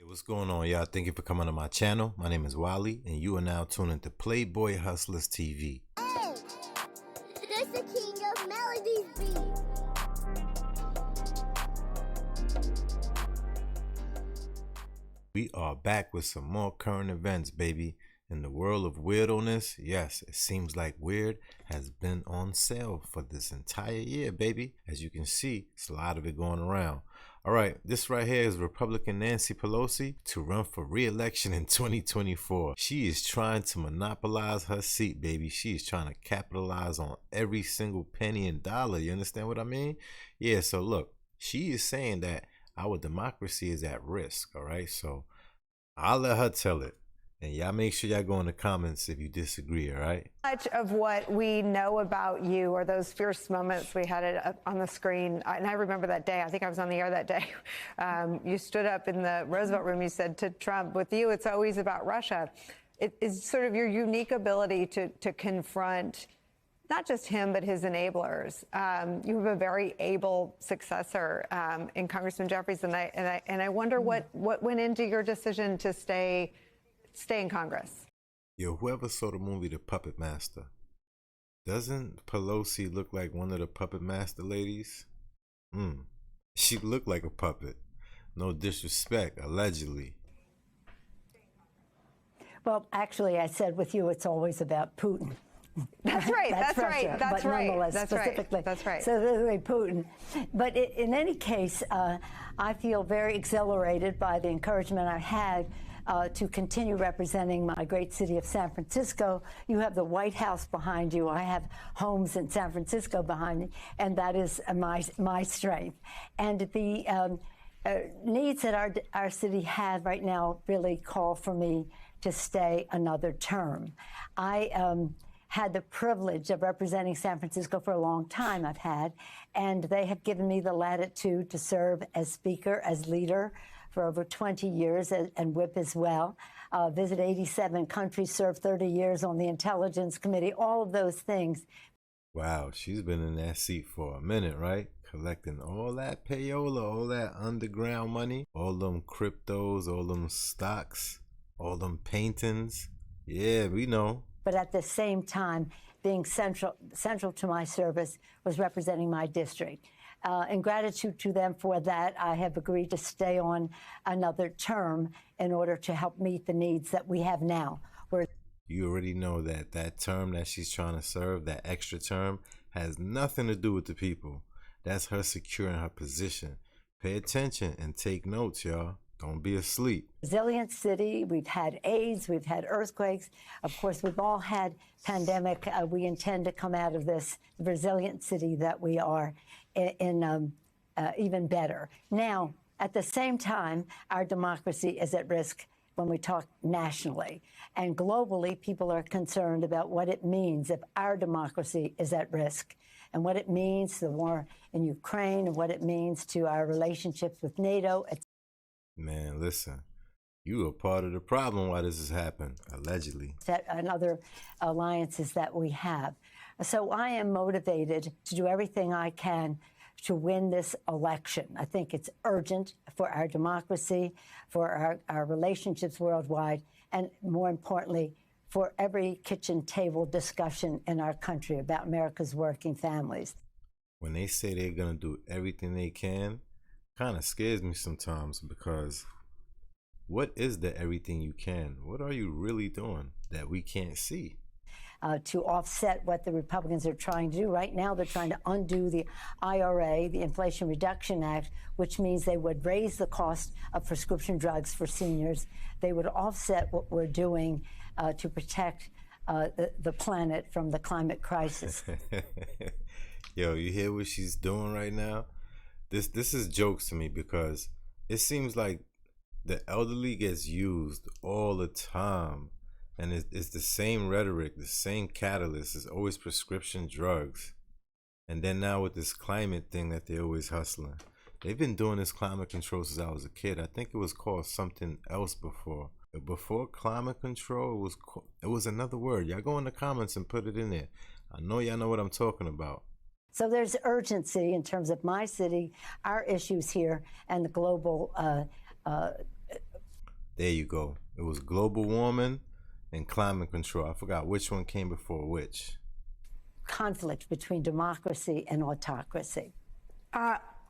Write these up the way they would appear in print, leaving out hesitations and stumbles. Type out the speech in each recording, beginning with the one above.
What's going on, y'all? Thank you for coming to my channel. My name is Wally, and you are now tuned into Playboy Hustlers TV. Hey, this the king of melodies beat. We are back with some more current events, baby. In the world of weirdoness, yes, it seems like weird has been on sale for this entire year, baby. As you can see, it's a lot of it going around. All right, this right here is Republican Nancy Pelosi to run for re-election in 2024. She is trying to monopolize her seat, baby. She is trying to capitalize on every single penny and dollar. You understand what I mean? Yeah, so look, she is saying that our democracy is at risk, all right? So I'll let her tell it. And y'all make sure y'all go in the comments if you disagree, all right? Much of what we know about you are those fierce moments we had it up on the screen. And I remember that day. I think I was on the air that day. You stood up in the Roosevelt room. You said to Trump, with you, it's always about Russia. It is sort of your unique ability to confront not just him, but his enablers. You have a very able successor in Congressman Jeffries. And I wonder what went into your decision to stay in Congress. Yo, whoever saw the movie The Puppet Master, doesn't Pelosi look like one of the Puppet Master ladies? She looked like a puppet. No disrespect, allegedly. Well, actually, I said with you, it's always about Putin. That's right. That's Russia, right. That's but right. Nonetheless, That's specifically. right. That's right. So this is Putin. But in any case, I feel very exhilarated by the encouragement I've had to continue representing my great city of San Francisco. You have the White House behind you. I have homes in San Francisco behind me, and that is my strength. And the needs that our city has right now really call for me to stay another term. I had the privilege of representing San Francisco for a long time. I've had, and they have given me the latitude to serve as speaker, as leader, for over 20 years, and whip as well. Visit 87 countries, served 30 years on the Intelligence Committee, all of those things. Wow, she's been in that seat for a minute, right? Collecting all that payola, all that underground money, all them cryptos, all them stocks, all them paintings. Yeah, we know. But at the same time, being central to my service was representing my district. In gratitude to them for that, I have agreed to stay on another term in order to help meet the needs that we have now. You already know that that term that she's trying to serve, that extra term, has nothing to do with the people. That's her securing her position. Pay attention and take notes, y'all. Don't be asleep. Resilient city, we've had AIDS, we've had earthquakes. Of course, we've all had pandemic. We intend to come out of this resilient city that we are in even better. Now, at the same time, our democracy is at risk when we talk nationally. And globally, people are concerned about what it means if our democracy is at risk, and what it means to the war in Ukraine, and what it means to our relationships with NATO, etc. Man, listen, you are part of the problem why this has happened, allegedly. And other alliances that we have. So I am motivated to do everything I can to win this election. I think it's urgent for our democracy, for our relationships worldwide, and more importantly, for every kitchen table discussion in our country about America's working families. When they say they're going to do everything they can, kind of scares me sometimes, because what is the everything you can? What are you really doing that we can't see? To offset what the Republicans are trying to do. Right now, they're trying to undo the IRA, the Inflation Reduction Act, which means they would raise the cost of prescription drugs for seniors. They would offset what we're doing to protect the planet from the climate crisis. Yo, you hear what she's doing right now? This is jokes to me, because it seems like the elderly gets used all the time. And it's the same rhetoric, the same catalyst. It's always prescription drugs. And then now with this climate thing that they're always hustling. They've been doing this climate control since I was a kid. I think it was called something else before. Before climate control, it was another word. Y'all go in the comments and put it in there. I know y'all know what I'm talking about. So there's urgency in terms of my city, our issues here, and the global There you go. It was global warming and climate control. I forgot which one came before which. Conflict between democracy and autocracy.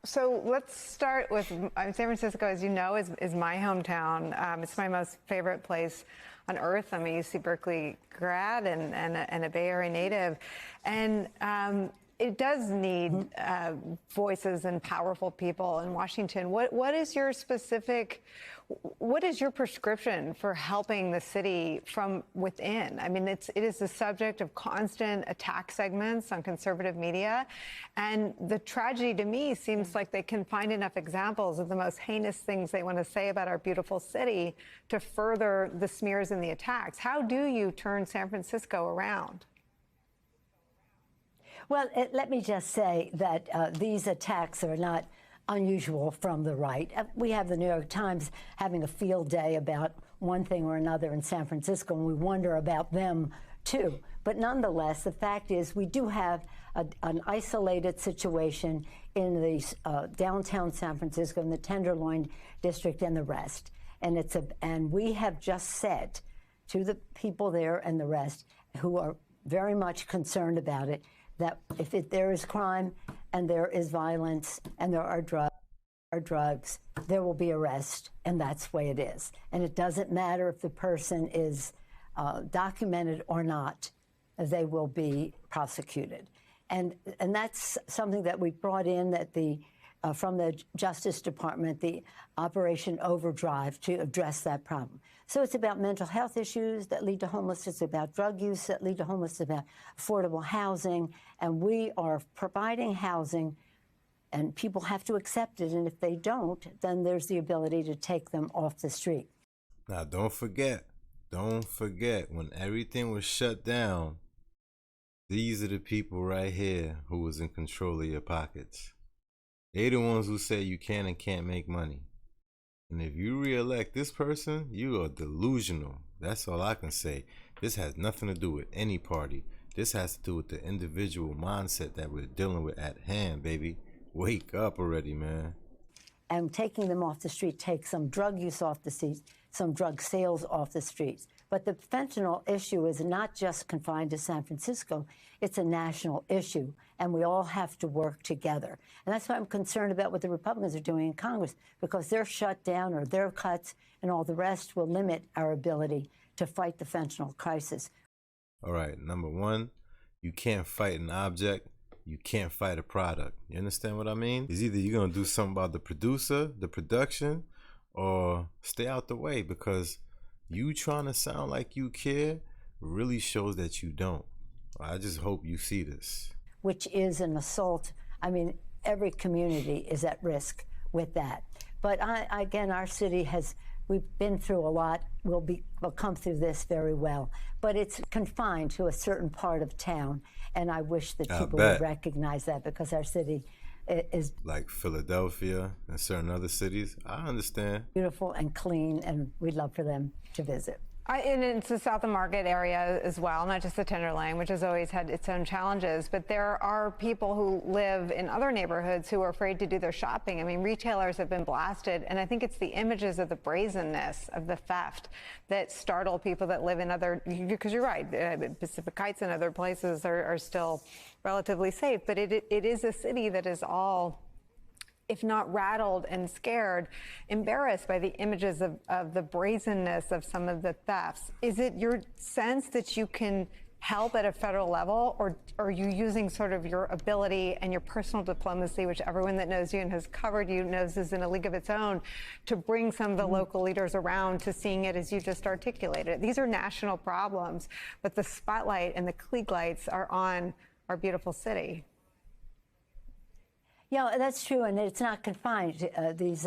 So let's start with San Francisco, as you know, is my hometown. It's my most favorite place on earth. I'm a UC Berkeley grad and a Bay Area native. And it does need voices and powerful people in Washington. What is your prescription for helping the city from within? I mean, it is the subject of constant attack segments on conservative media. And the tragedy to me seems like they can find enough examples of the most heinous things they want to say about our beautiful city to further the smears and the attacks. How do you turn San Francisco around? Well, let me just say that these attacks are not unusual from the right. We have the New York Times having a field day about one thing or another in San Francisco, and we wonder about them too. But nonetheless, the fact is we do have an isolated situation in the downtown San Francisco, in the Tenderloin district and the rest. And we have just said to the people there and the rest who are very much concerned about it, that if there is crime and there is violence and there are drugs, there will be arrest, and that's the way it is. And it doesn't matter if the person is documented or not, they will be prosecuted. And that's something that we brought in that from the Justice Department, the Operation Overdrive, to address that problem. So it's about mental health issues that lead to homelessness, it's about drug use that lead to homelessness, about affordable housing, and we are providing housing, and people have to accept it, and if they don't, then there's the ability to take them off the street. Now, don't forget, when everything was shut down, these are the people right here who was in control of your pockets. They the ones who say you can and can't make money. And if you re-elect this person, you are delusional. That's all I can say. This has nothing to do with any party. This has to do with the individual mindset that we're dealing with at hand, baby. Wake up already, man. And taking them off the street takes some drug use off the streets, some drug sales off the streets. But the fentanyl issue is not just confined to San Francisco. It's a national issue, and we all have to work together. And that's why I'm concerned about what the Republicans are doing in Congress, because their shutdown or their cuts and all the rest will limit our ability to fight the fentanyl crisis. All right, number one, you can't fight an object. You can't fight a product. You understand what I mean? It's either you're going to do something about the producer, the production, or stay out the way, because you trying to sound like you care really shows that you don't. I just hope you see this. Which is an assault. I mean, every community is at risk with that. But again, our city we've been through a lot. We'll come through this very well. But it's confined to a certain part of town. And I wish that people would recognize that, because our city is like Philadelphia and certain other cities. I understand. Beautiful and clean, and we'd love for them to visit. And it's the South of Market area as well, not just the Tenderloin, which has always had its own challenges. But there are people who live in other neighborhoods who are afraid to do their shopping. I mean, retailers have been blasted, and I think it's the images of the brazenness of the theft that startle people that live in other, because you're right, Pacific Heights and other places are still relatively safe. But it is a city that is all, if not rattled and scared, embarrassed by the images of the brazenness of some of the thefts. Is it your sense that you can help at a federal level, or are you using sort of your ability and your personal diplomacy, which everyone that knows you and has covered you knows is in a league of its own, to bring some of the local leaders around to seeing it as you just articulated? These are national problems, but the spotlight and the Klieg lights are on our beautiful city. Yeah, that's true, and it's not confined. These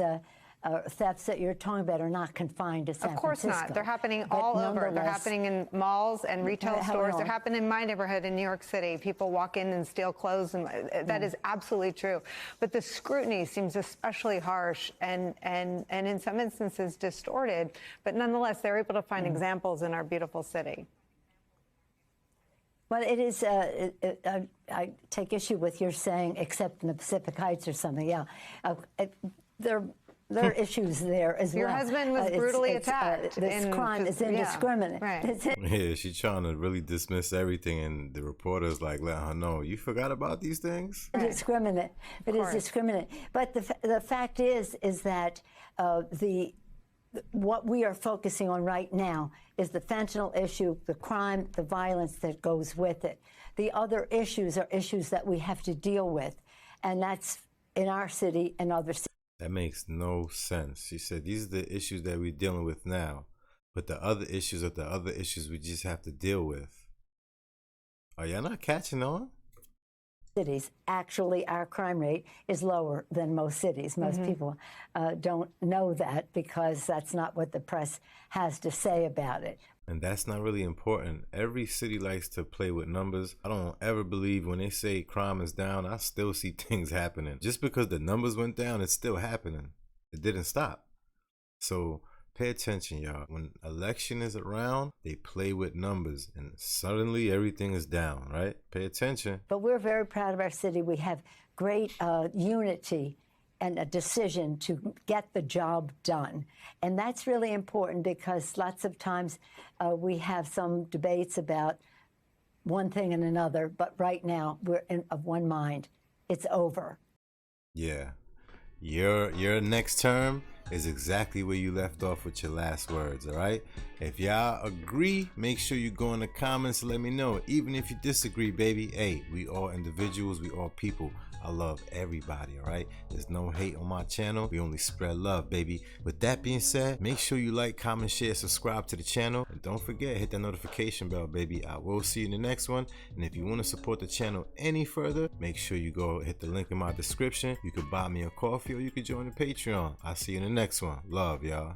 thefts that you're talking about are not confined to San Francisco. Of course not. They're happening all over. They're happening in malls and retail stores. They're happening in my neighborhood in New York City. People walk in and steal clothes, and that is absolutely true. But the scrutiny seems especially harsh and in some instances distorted. But nonetheless, they're able to find examples in our beautiful city. Well, it is, I take issue with your saying, except in the Pacific Heights or something, yeah. There are There are issues there as Your well. husband was brutally attacked. This crime is indiscriminate. Right. Yeah, she's trying to really dismiss everything, and the reporter's like letting her know, you forgot about these things? Discriminate. It is discriminate. But the fact is that what we are focusing on right now is the fentanyl issue, the crime, the violence that goes with it. The other issues are issues that we have to deal with, and that's in our city and other cities. That makes no sense. She said these are the issues that we're dealing with now, but the other issues are the other issues we just have to deal with. Are y'all not catching on? Cities, actually, our crime rate is lower than most cities. Most people don't know that because that's not what the press has to say about it. And that's not really important. Every city likes to play with numbers. I don't ever believe when they say crime is down, I still see things happening. Just because the numbers went down, it's still happening. It didn't stop. So pay attention, y'all. When election is around, they play with numbers and suddenly everything is down, right? Pay attention. But we're very proud of our city. We have great unity and a decision to get the job done. And that's really important because lots of times we have some debates about one thing and another, but right now we're of one mind. It's over. Yeah. Your next term is exactly where you left off with your last words, all right? If y'all agree, make sure you go in the comments and let me know. Even if you disagree, baby, hey, we all individuals, we all people. I love everybody, all right? There's no hate on my channel. We only spread love, baby. With that being said, make sure you like, comment, share, subscribe to the channel. And don't forget, hit that notification bell, baby. I will see you in the next one. And if you want to support the channel any further, make sure you go hit the link in my description. You could buy me a coffee or you could join the Patreon. I'll see you in the next one. Love, y'all.